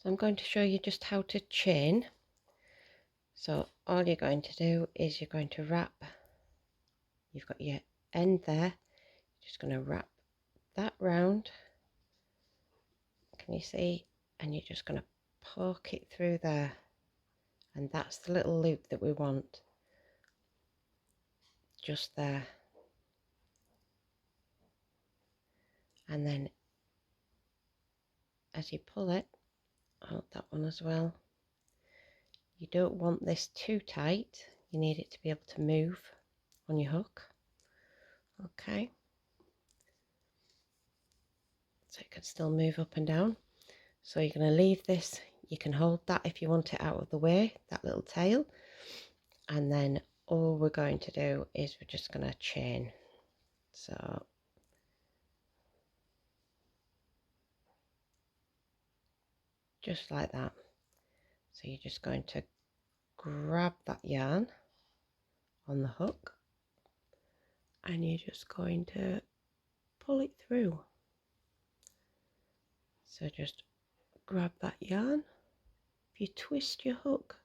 So I'm going to show you just how to chain. So all you're going to do is you're going to wrap, you've got your end there, just going to wrap that round, can you see, and you're just going to poke it through there, and that's the little loop that we want, just there. And then as you pull it, hold that one as well. You don't want this too tight, you need it to be able to move on your hook. Okay, so it can still move up and down. So you're going to leave this, you can hold that if you want it out of the way, that little tail, and then all we're going to do is we're just going to chain. So just like that. So you're just going to grab that yarn on the hook and you're just going to pull it through. So just grab that yarn. If you twist your hook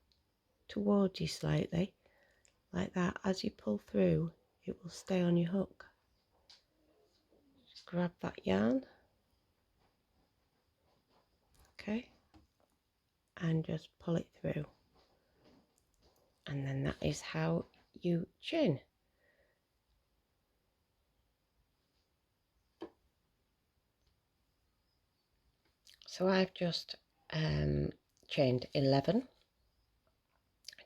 towards you slightly, like that, as you pull through, it will stay on your hook. Just grab that yarn, okay, and just pull it through. And then that is how you chain. So I've just chained 11,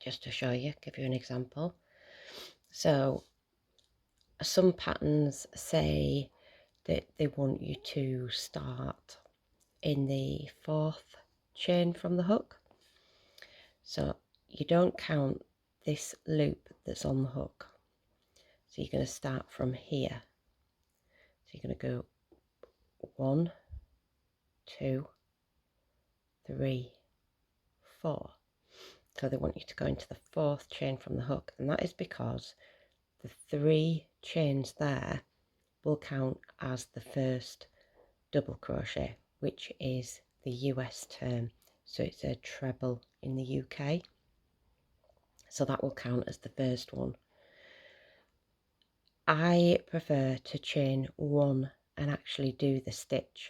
just to show you, give you an example. So some patterns say that they want you to start in the 4th chain from the hook. So you don't count this loop that's on the hook. So you're going to start from here. So you're going to go 1, 2, 3, 4. So they want you to go into the 4th chain from the hook, and that is because the 3 chains there will count as the first double crochet, which is the US term. So it's a treble in the UK. So that will count as the first one. I prefer to chain 1 and actually do the stitch.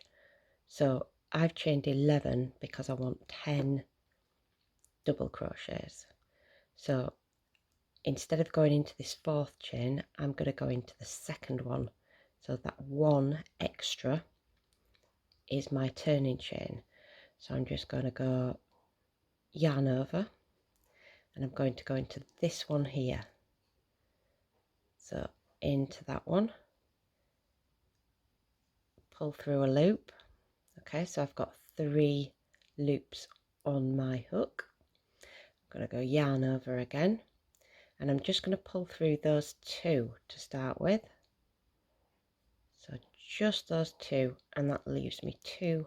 So I've chained 11 because I want 10 double crochets. So instead of going into this 4th chain, I'm going to go into the 2nd one. So that 1 extra is my turning chain. So I'm just going to go yarn over, and I'm going to go into this one here. So into that one, pull through a loop. Okay, so I've got 3 loops on my hook. I'm going to go yarn over again, and I'm just going to pull through those 2 to start with. So just those 2, and that leaves me 2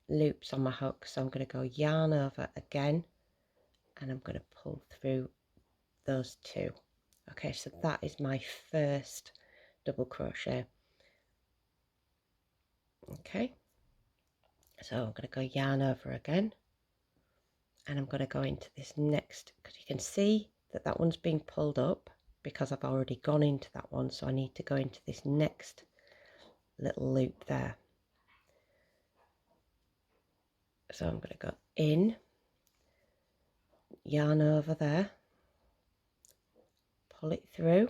loops on my hook. So I'm going to go yarn over again, and I'm going to pull through those 2. Okay, so that is my first double crochet. Okay, so I'm going to go yarn over again, and I'm going to go into this next, because you can see that that one's been pulled up because I've already gone into that one, so I need to go into this next little loop there. So I'm going to go in, yarn over there, pull it through.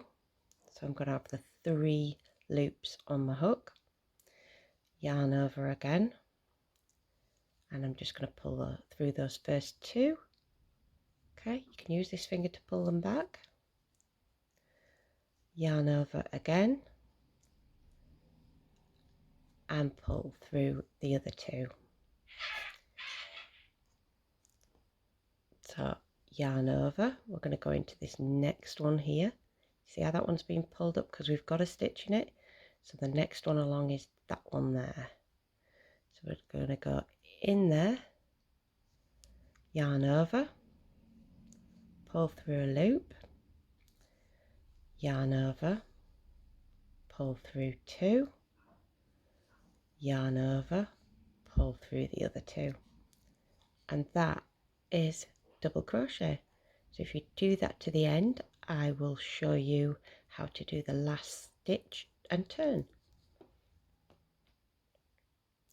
So I'm going to have the 3 loops on my hook, yarn over again, and I'm just going to pull through those first 2. Okay, you can use this finger to pull them back, yarn over again, and pull through the other 2. So yarn over, we're going to go into this next one here. See how that one's been pulled up because we've got a stitch in it. So the next one along is that one there. So we're going to go in there, yarn over, pull through a loop, yarn over, pull through 2, yarn over, pull through the other 2. and that is double crochet. So if you do that to the end, I will show you how to do the last stitch and turn.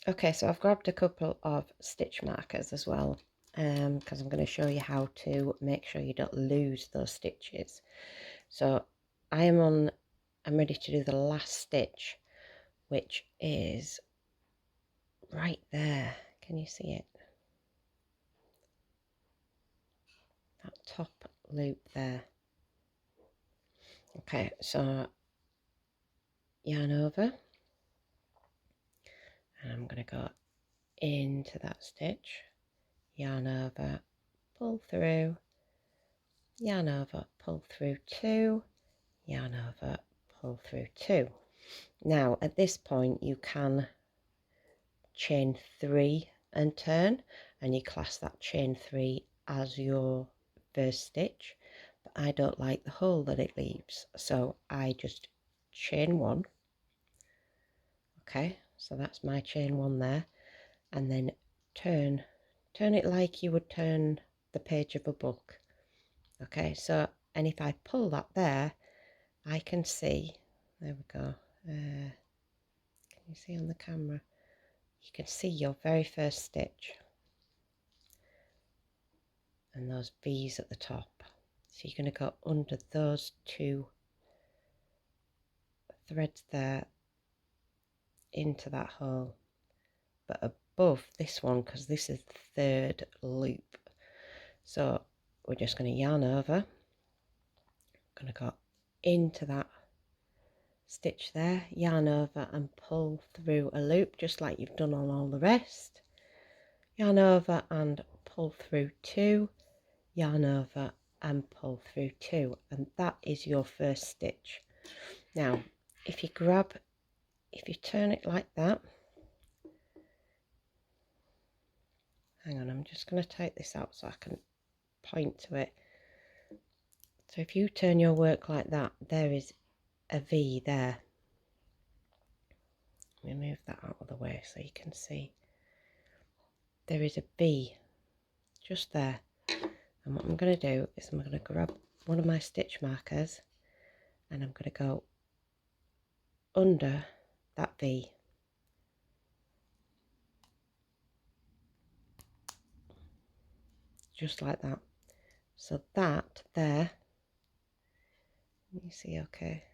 Okay, so I've grabbed a couple of stitch markers as well, because I'm going to show you how to make sure you don't lose those stitches. So I'm ready to do the last stitch, which is right there. Can you see it? That top loop there. Okay, so yarn over, and I'm going to go into that stitch, yarn over, pull through, yarn over, pull through 2, yarn over, pull through 2. Now at this point you can chain 3 and turn, and you class that chain 3 as your first stitch, but I don't like the hole that it leaves, so I just chain 1. Okay, so that's my chain 1 there, and then turn it like you would turn the page of a book. Okay, so, and if I pull that there, I can see, there we go, can you see on the camera? You can see your very first stitch and those V's at the top. So you're going to go under those 2 threads there into that hole, but above this one, because this is the 3rd loop. So we're just going to yarn over, going to go into that stitch there, yarn over and pull through a loop just like you've done on all the rest, yarn over and pull through 2, yarn over and pull through 2, and that is your first stitch. Now if you turn it like that, hang on, I'm just going to take this out so I can point to it. So if you turn your work like that, there is a V there. Let me move that out of the way so you can see. There is a V just there. And what I'm going to do is I'm going to grab one of my stitch markers and I'm going to go under that V. Just like that. So that there, let me see, okay.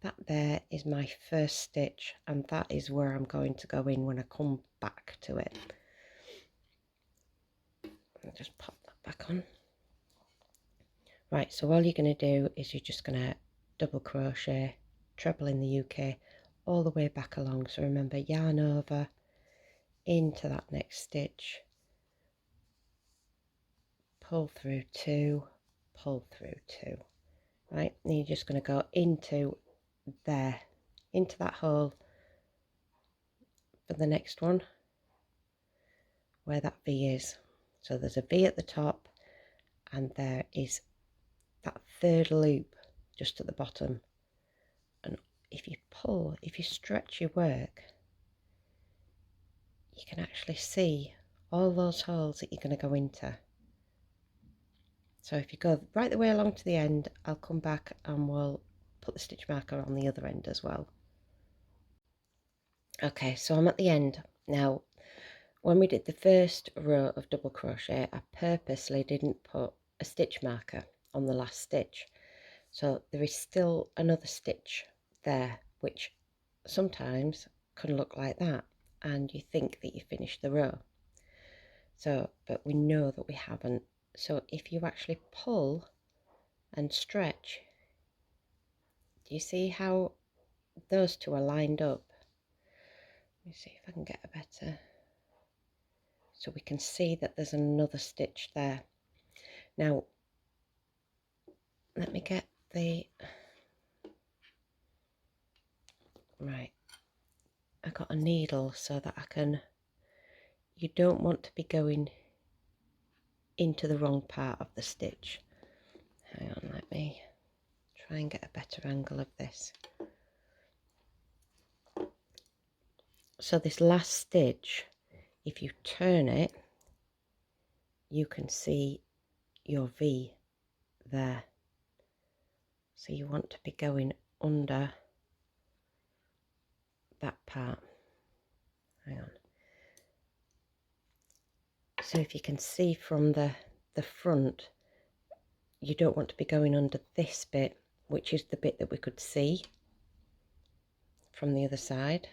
That there is my first stitch, and that is where I'm going to go in when I come back to it. I'll just pop that back on. Right, so all you're going to do is you're just going to double crochet, treble in the UK, all the way back along. So remember, yarn over into that next stitch, pull through 2, pull through 2. Right, and you're just going to go into there, into that hole for the next one where that V is. So there's a V at the top and there is that 3rd loop just at the bottom, and if you stretch your work, you can actually see all those holes that you're going to go into. So if you go right the way along to the end, I'll come back and we'll put the stitch marker on the other end as well. Okay, so I'm at the end now. When we did the first row of double crochet, I purposely didn't put a stitch marker on the last stitch, so there is still another stitch there, which sometimes can look like that and you think that you finished the row. So, but we know that we haven't. So if you actually pull and stretch, do you see how those 2 are lined up? Let me see if I can get a better, so we can see that there's another stitch there. Now let me get the, right, I got a needle so that I can, you don't want to be going into the wrong part of the stitch. Hang on, let me try and get a better angle of this. So this last stitch if you turn it, you can see your V there. So you want to be going under that part. Hang on. So if you can see from the front, you don't want to be going under this bit, which is the bit that we could see from the other side.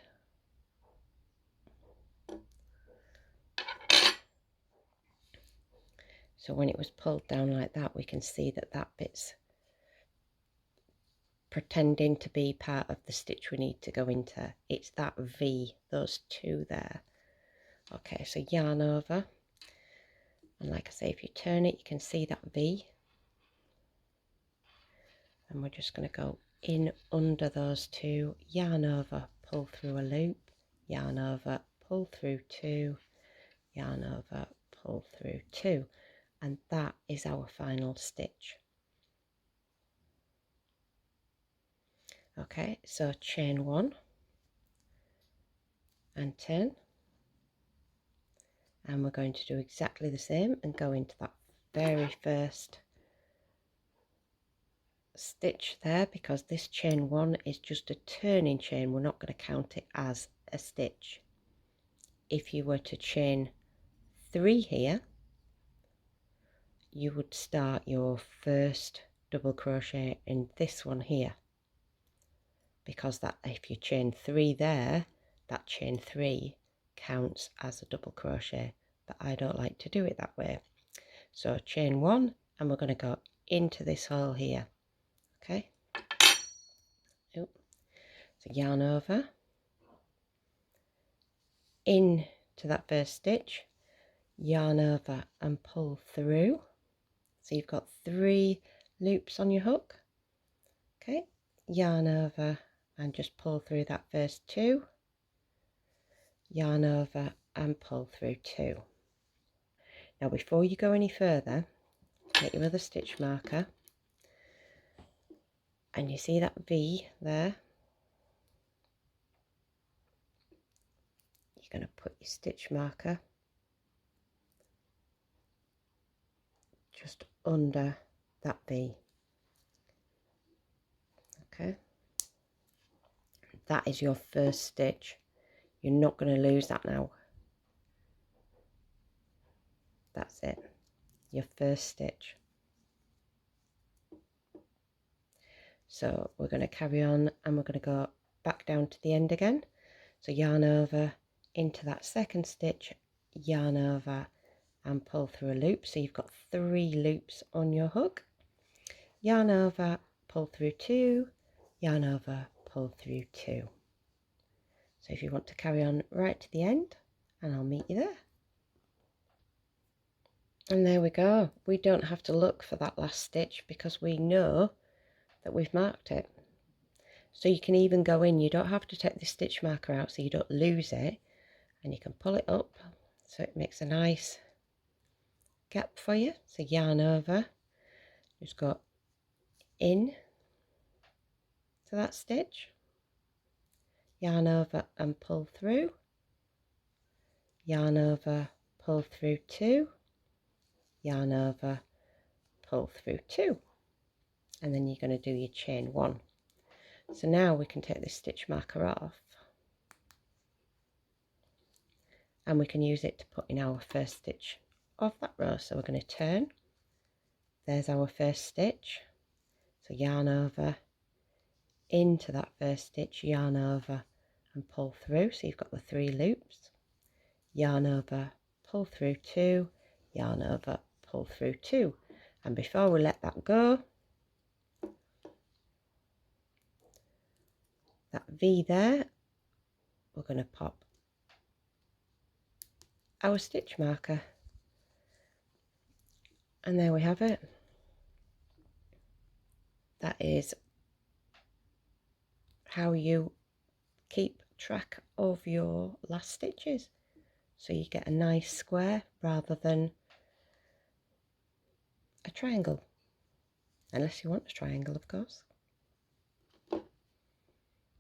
So when it was pulled down like that, we can see that that bit's pretending to be part of the stitch we need to go into. It's that V, those two there. Okay, so yarn over, and like I say, if you turn it, you can see that V, and we're just going to go in under those two, yarn over, pull through a loop, yarn over, pull through two, yarn over, pull through two, and that is our final stitch. Okay, so chain one and turn, and we're going to do exactly the same and go into that very first stitch there, because this chain one is just a turning chain. We're not going to count it as a stitch. If you were to chain 3 here, you would start your first double crochet in this one here, because that, if you chain 3 there, that chain 3 counts as a double crochet, but I don't like to do it that way. So chain 1, and we're going to go into this hole here. Okay, so yarn over, into that first stitch, yarn over and pull through. So you've got 3 loops on your hook. Okay, yarn over and just pull through that first 2, yarn over and pull through 2. Now before you go any further, get your other stitch marker, and you see that V there, you're going to put your stitch marker just under that V. Okay, that is your first stitch. You're not going to lose that now. That's it, your first stitch. So we're going to carry on, and we're going to go back down to the end again. So yarn over into that second stitch, yarn over and pull through a loop. So you've got 3 loops on your hook. Yarn over, pull through 2, yarn over, pull through 2. So if you want to carry on right to the end, and I'll meet you there. And there we go. We don't have to look for that last stitch because we know that we've marked it. So you can even go in, you don't have to take the stitch marker out so you don't lose it, and you can pull it up so it makes a nice gap for you. So yarn over, just go in to that stitch, yarn over and pull through, yarn over, pull through 2, yarn over, pull through 2, and then you're going to do your chain 1. So now we can take this stitch marker off, and we can use it to put in our first stitch of that row. So we're going to turn, there's our first stitch, so yarn over into that first stitch, yarn over and pull through, so you've got the 3 loops, yarn over, pull through 2, yarn over, pull through 2, and before we let that go, that V there, we're going to pop our stitch marker, and there we have it. That is how you keep track of your last stitches, so you get a nice square rather than a triangle, unless you want a triangle, of course.